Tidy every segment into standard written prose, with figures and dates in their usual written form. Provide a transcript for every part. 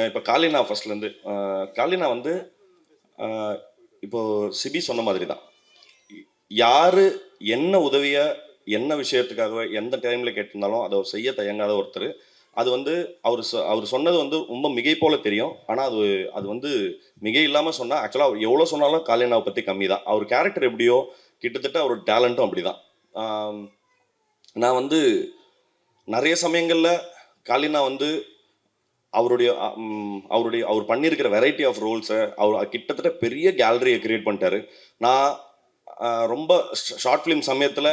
இப்போ காலினா ஃபர்ஸ்ட்லேருந்து காலினா வந்து இப்போ சிபி சொன்ன மாதிரி தான். யார் என்ன உதவியை என்ன விஷயத்துக்காக எந்த டைமில் கேட்டிருந்தாலும் அதை செய்ய தயங்காத ஒருத்தர். அது வந்து அவர் சொன்னது வந்து ரொம்ப மிகை போல தெரியும். ஆனால் அது அது வந்து மிகை இல்லாமல் சொன்னால் ஆக்சுவலாக அவர் எவ்வளோ சொன்னாலும் காலினாவை பற்றி கம்மி தான். அவர் கேரக்டர் எப்படியோ கிட்டத்தட்ட அவர் டேலண்ட்டும் அப்படி தான். நான் வந்து நிறைய சமயங்களில் காலினா வந்து அவர் பண்ணியிருக்கிற வெரைட்டி ஆஃப் ரோல்ஸை அவர் கிட்டத்தட்ட பெரிய கேலரியை கிரியேட் பண்ணிட்டாரு. நான் ரொம்ப ஷார்ட் ஃபிலிம் சமயத்தில்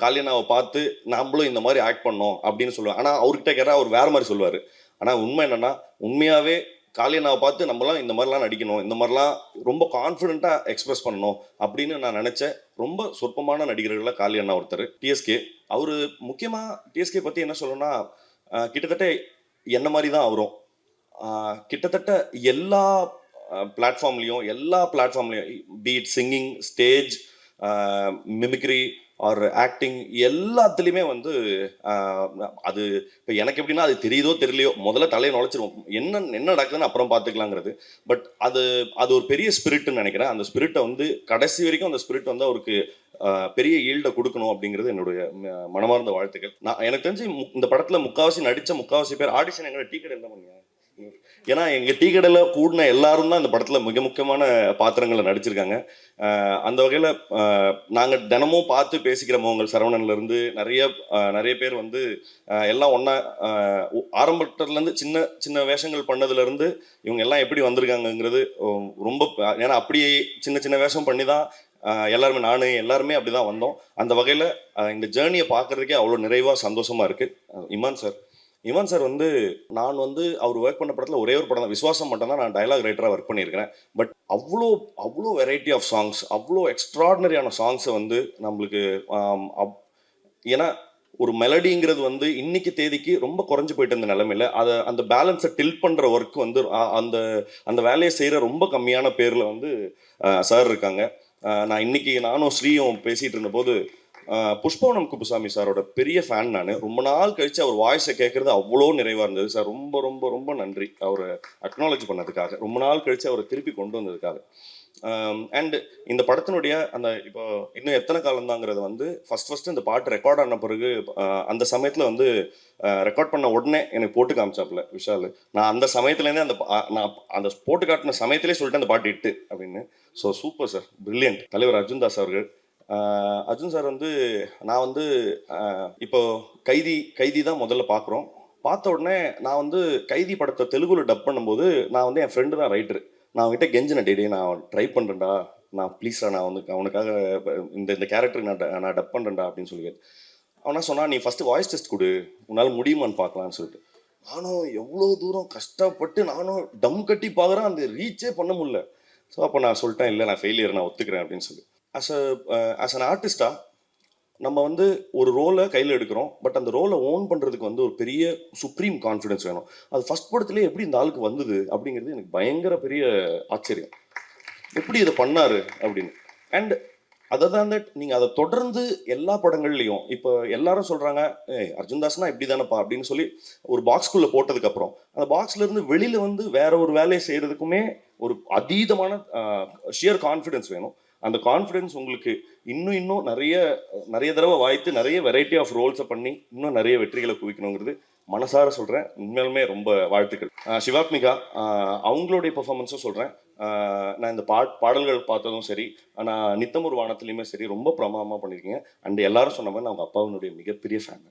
காலினாவை பார்த்து நம்மளும் இந்த மாதிரி ஆக்ட் பண்ணோம் அப்படின்னு சொல்லுவேன். ஆனால் அவர்கிட்ட கேட்டால் அவர் வேறு மாதிரி சொல்லுவார். ஆனால் உண்மை என்னென்னா உண்மையாகவே காலினாவை பார்த்து நம்மளாம் இந்த மாதிரிலாம் நடிக்கணும், இந்த மாதிரிலாம் ரொம்ப கான்ஃபிடென்ட்டாக எக்ஸ்பிரஸ் பண்ணணும் அப்படின்னு நான் நினச்சேன். ரொம்ப சொற்பமான நடிகர்களில் காலியண்ணா ஒருத்தர். டிஎஸ்கே அவர் முக்கியமாக டிஎஸ்கே பற்றி என்ன சொல்லணும்னா கிட்டத்தட்ட என்ன மாதிரி தான் அவரும் கிட்டத்தட்ட எல்லா பிளாட்ஃபார்ம்லையும் beat singing, stage, mimicry or acting எல்லாத்துலேயுமே வந்து அது இப்போ எனக்கு எப்படின்னா அது தெரியுதோ தெரியலையோ முதல்ல தலையை நுழைச்சிருவோம். என்ன நடக்குதுன்னு அப்புறம் பார்த்துக்கலாங்கிறது. பட் அது ஒரு பெரிய ஸ்பிரிட்னு நினைக்கிறேன். அந்த ஸ்பிரிட்டை வந்து கடைசி வரைக்கும் அந்த ஸ்பிரிட் வந்து அவருக்கு பெரிய ஈல்டை கொடுக்கணும் அப்படிங்கிறது என்னுடைய மனமார்ந்த வாழ்த்துக்கள். எனக்கு தெரிஞ்சு இந்த படத்தில் முக்காவாசி பேர் ஆடிஷன் எங்களை டீ கடை என்ன பண்ணுங்க. ஏன்னா எங்கள் டீ கடையில் கூடின எல்லாரும் தான் இந்த படத்தில் மிக முக்கியமான பாத்திரங்களை நடிச்சிருக்காங்க. அந்த வகையில் நாங்கள் தினமும் பார்த்து பேசிக்கிற முகங்கள் சரவணன்லேருந்து நிறைய பேர் வந்து எல்லாம் ஒன்றா ஆரம்பத்துலேருந்து சின்ன சின்ன வேஷங்கள் பண்ணதுலேருந்து இவங்க எல்லாம் எப்படி வந்திருக்காங்கங்கிறது ரொம்ப. ஏன்னா அப்படியே சின்ன சின்ன வேஷம் பண்ணி தான் எல்லாருமே அப்படி தான் வந்தோம். அந்த வகையில் இந்த ஜேர்னியை பார்க்குறதுக்கே அவ்வளோ நிறைவாக சந்தோஷமாக இருக்குது. இமான் சார் வந்து நான் வந்து அவர் ஒர்க் பண்ண படத்தில் ஒரே ஒரு படம் தான், விஸ்வாசம் மட்டும் தான் நான் டயலாக் ரைட்டராக ஒர்க் பண்ணியிருக்கிறேன். பட் அவ்வளோ வெரைட்டி ஆஃப் சாங்ஸ், அவ்வளோ எக்ஸ்ட்ராடினரியான சாங்ஸை வந்து நம்மளுக்கு ஏன்னா ஒரு மெலடிங்கிறது வந்து இன்னைக்கு தேதிக்கு ரொம்ப குறைஞ்சி போயிட்டு இருந்த நிலைமையில் அந்த பேலன்ஸை டில்ட் பண்ணுற ஒர்க் வந்து அந்த வேலையை செய்கிற ரொம்ப கம்மியான பேரில் வந்து சார் இருக்காங்க. நானும் ஸ்ரீயும் பேசிகிட்டு இருந்தபோது புஷ்பவனம் குப்புசாமி சாரோட பெரிய ஃபேன் நான். ரொம்ப நாள் கழித்து அவர் வாய்ஸை கேட்குறது அவ்வளோ நிறைவாக இருந்தது சார். ரொம்ப ரொம்ப ரொம்ப நன்றி அவரை அக்னாலேஜ் பண்ணதுக்காக, ரொம்ப நாள் கழித்து அவரை திருப்பி கொண்டு வந்ததுக்காக. அண்ட் இந்த படத்தினுடைய அந்த இப்போ இன்னும் எத்தனை காலம்தாங்கிறது வந்து ஃபஸ்ட்டு இந்த பாட்டு ரெக்கார்ட் ஆன பிறகு அந்த சமயத்தில் வந்து ரெக்கார்ட் பண்ண உடனே எனக்கு போட்டு காமிச்சாப்புல விஷால். நான் அந்த சமயத்துலேருந்தே நான் அந்த போட்டு காட்டின சமயத்திலே சொல்லிட்டு அந்த பாட்டு இட்டு அப்படின்னு. So super sir, brilliant. தலைவர் அர்ஜுன் தாஸ் அவர்கள். அர்ஜுன் சார் வந்து நான் வந்து இப்போ கைதி தான் முதல்ல பார்க்குறோம். பார்த்த உடனே நான் வந்து கைதி படத்தை தெலுங்குல டப் பண்ணும்போது நான் வந்து என் ஃப்ரெண்டு தான் ரைட்டரு. நான் அவங்ககிட்ட கெஞ்சினேன், டேடி நான் ட்ரை பண்ணுறேன்டா, நான் ப்ளீஸ்டா நான் வந்து அவனுக்காக இந்த கேரக்டருக்கு நான் டப் பண்ணுறேன்டா அப்படின்னு சொல்லி. அவனா சொன்னான், நீ ஃபஸ்ட்டு வாய்ஸ் டெஸ்ட் கொடு, உன்னால் முடியுமான்னு பார்க்கலான்னு சொல்லிட்டு. நானும் எவ்வளோ தூரம் கஷ்டப்பட்டு நானும் டம் கட்டி பார்க்குறேன், அந்த ரீச்சே பண்ண முடியல. ஸோ அப்போ நான் சொல்லிட்டேன், இல்லை நான் ஃபெயிலியர், நான் ஒத்துக்கிறேன் அப்படின்னு சொல்லி. ஆஸ் அன் ஆர்டிஸ்டா நம்ம வந்து ஒரு ரோலை கையில் எடுக்கிறோம். பட் அந்த ரோலை ஓன் பண்ணுறதுக்கு வந்து ஒரு பெரிய சுப்ரீம் கான்ஃபிடன்ஸ் வேணும். அது ஃபஸ்ட் படத்துலேயே எப்படி இந்த ஆளுக்கு வந்தது அப்படிங்கிறது எனக்கு பயங்கர பெரிய ஆச்சரியம். எப்படி இதை பண்ணார் அப்படின்னு. அண்ட் அதை தான் நீங்கள் அதை தொடர்ந்து எல்லா படங்கள்லையும் இப்போ எல்லாரும் சொல்கிறாங்க, அர்ஜுன் தாஸ்னா இப்படி தானேப்பா அப்படின்னு சொல்லி ஒரு பாக்ஸ்குள்ளே போட்டதுக்கப்புறம் அந்த பாக்ஸ்லேருந்து வெளியில் வந்து வேற ஒரு வேலையை செய்கிறதுக்குமே ஒரு அதீதமான ஷியர் கான்ஃபிடன்ஸ் வேணும். அந்த கான்ஃபிடன்ஸ் உங்களுக்கு இன்னும் நிறைய தடவை வாய்த்து நிறைய வெரைட்டி ஆஃப் ரோல்ஸை பண்ணி இன்னும் நிறைய வெற்றிகளை குவிக்கணுங்கிறது மனசார சொல்கிறேன். உண்மையாலுமே ரொம்ப வாழ்த்துக்கள். சிவாத்மிகா அவங்களுடைய பெர்ஃபார்மன்ஸும் சொல்கிறேன். நான் இந்த பாடல்கள் பார்த்ததும் சரி, ஆனால் நித்தம் ஒரு வானத்துலேயுமே சரி ரொம்ப பிரமாதமாக பண்ணியிருக்கீங்க. அண்ட் எல்லாரும் சொன்ன மாதிரி நான் அவங்க அப்பாவினுடைய மிகப்பெரிய ஃபேன்.